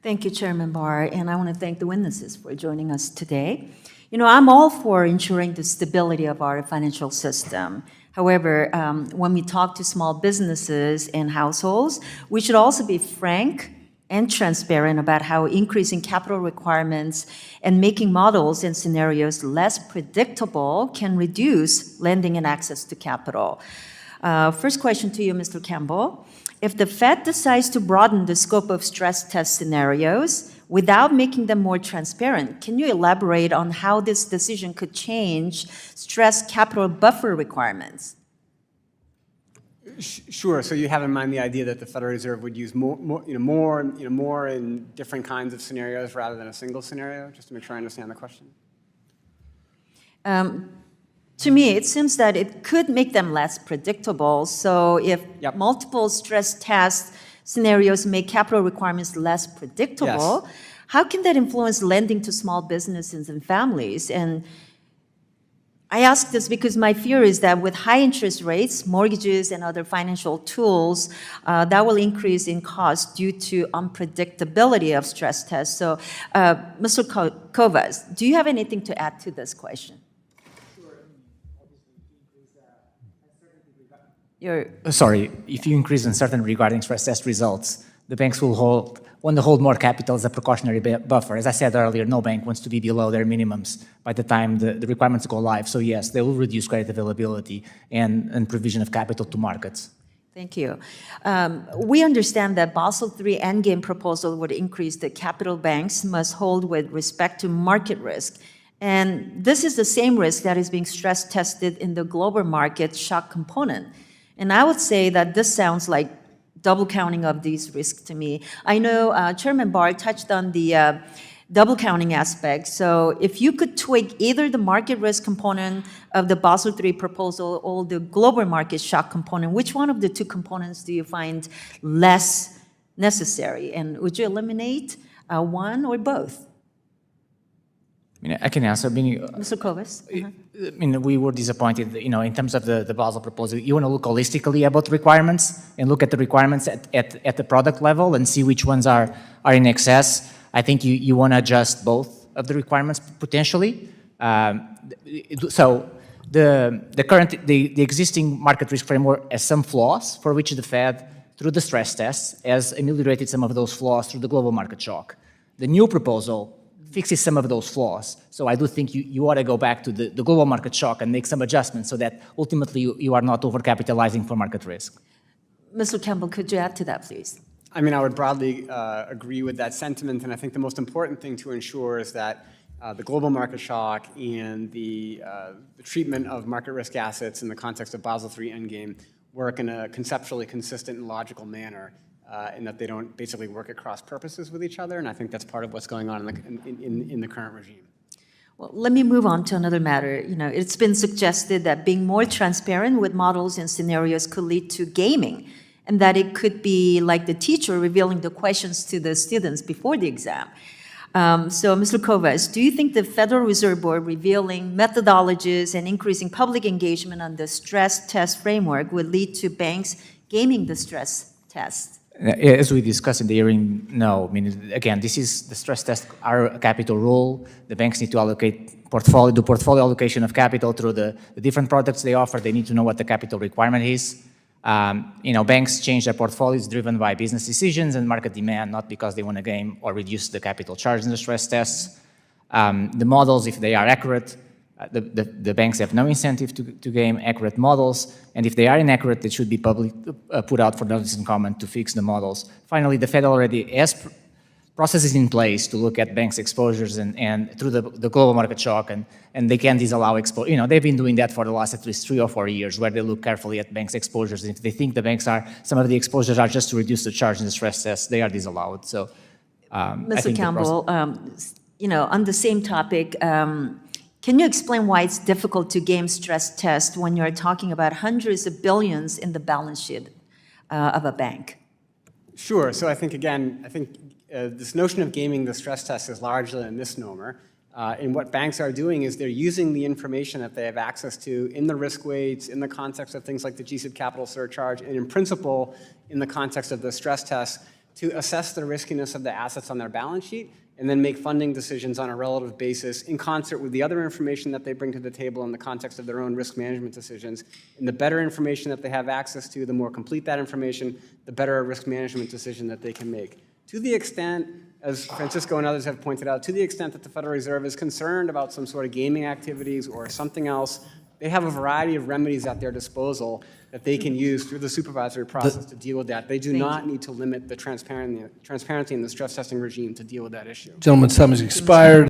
Thank you, Chairman Barr, and I want to thank the witnesses for joining us today. You know, I'm all for ensuring the stability of our financial system. However, when we talk to small businesses and households, we should also be frank and transparent about how increasing capital requirements and making models and scenarios less predictable can reduce lending and access to capital. First question to you, Mr. Campbell. If the Fed decides to broaden the scope of stress test scenarios without making them more transparent, can you elaborate on how this decision could change stress capital buffer requirements? Sure. So you have in mind the idea that the Federal Reserve would use more in different kinds of scenarios rather than a single scenario, just to make sure I understand the question? To me, it seems that it could make them less predictable. So if multiple stress test scenarios make capital requirements less predictable, how can that influence lending to small businesses and families? And I ask this because my fear is that with high interest rates, mortgages, and other financial tools, that will increase in cost due to unpredictability of stress tests. So, Mr. Koves, do you have anything to add to this question? Sorry, if you increase uncertainty regarding stress test results, the banks will want to hold more capital as a precautionary buffer. As I said earlier, no bank wants to be below their minimums by the time the requirements go live. So yes, they will reduce credit availability and provision of capital to markets. Thank you. We understand that Basel III Endgame proposal would increase the capital banks must hold with respect to market risk. And this is the same risk that is being stress tested in the global market shock component. And I would say that this sounds like double counting of these risks to me. I know Chairman Barr touched on the double counting aspect. So if you could tweak either the market risk component of the Basel III proposal or the global market shock component, which one of the two components do you find less necessary? And would you eliminate one or both? I mean, I can answer. Mr. Koves? I mean, we were disappointed, in terms of the Basel proposal. You want to look holistically about requirements and look at the requirements at the product level and see which ones are in excess. I think you want to adjust both of the requirements potentially. So the existing market risk framework has some flaws for which the Fed, through the stress tests, has ameliorated some of those flaws through the global market shock. The new proposal fixes some of those flaws. So I do think you ought to go back to the global market shock and make some adjustments so that ultimately you are not overcapitalizing for market risk. Mr. Campbell, could you add to that, please? I mean, I would broadly agree with that sentiment, and I think the most important thing to ensure is that the global market shock and the treatment of market risk assets in the context of Basel III Endgame work in a conceptually consistent and logical manner. And that they don't basically work at cross purposes with each other, and I think that's part of what's going on in the current regime. Well, let me move on to another matter. It's been suggested that being more transparent with models and scenarios could lead to gaming, and that it could be like the teacher revealing the questions to the students before the exam. So, Mr. Koves, do you think the Federal Reserve Board revealing methodologies and increasing public engagement on the stress test framework would lead to banks gaming the stress test? As we discussed in the hearing, no. I mean, again, this is the stress test, our capital rule. The banks need to allocate portfolio allocation of capital through the different products they offer. They need to know what the capital requirement is. Banks change their portfolios driven by business decisions and market demand, not because they want to game or reduce the capital charge in the stress tests. The models, if they are accurate, the banks have no incentive to game accurate models, and if they are inaccurate, they should be put out for notice and comment to fix the models. Finally, the Fed already has processes in place to look at banks' exposures and through the global market shock, and they can disallow exposure. They've been doing that for the last at least 3 or 4 years, where they look carefully at banks' exposures, and if they think some of the exposures are just to reduce the charge in the stress test, they are disallowed. So, Mr. Campbell, on the same topic. Can you explain why it's difficult to game stress test when you're talking about hundreds of billions in the balance sheet of a bank? Sure. So I think this notion of gaming the stress test is largely a misnomer. And what banks are doing is they're using the information that they have access to in the risk weights, in the context of things like the GSIB capital surcharge, and in principle, in the context of the stress test, to assess the riskiness of the assets on their balance sheet and then make funding decisions on a relative basis in concert with the other information that they bring to the table in the context of their own risk management decisions. And the better information that they have access to, the more complete that information, the better a risk management decision that they can make. To the extent, as Francisco and others have pointed out, to the extent that the Federal Reserve is concerned about some sort of gaming activities or something else, they have a variety of remedies at their disposal that they can use through the supervisory process to deal with that. They do not need to limit the transparency in the stress testing regime to deal with that issue. Gentleman's time has expired.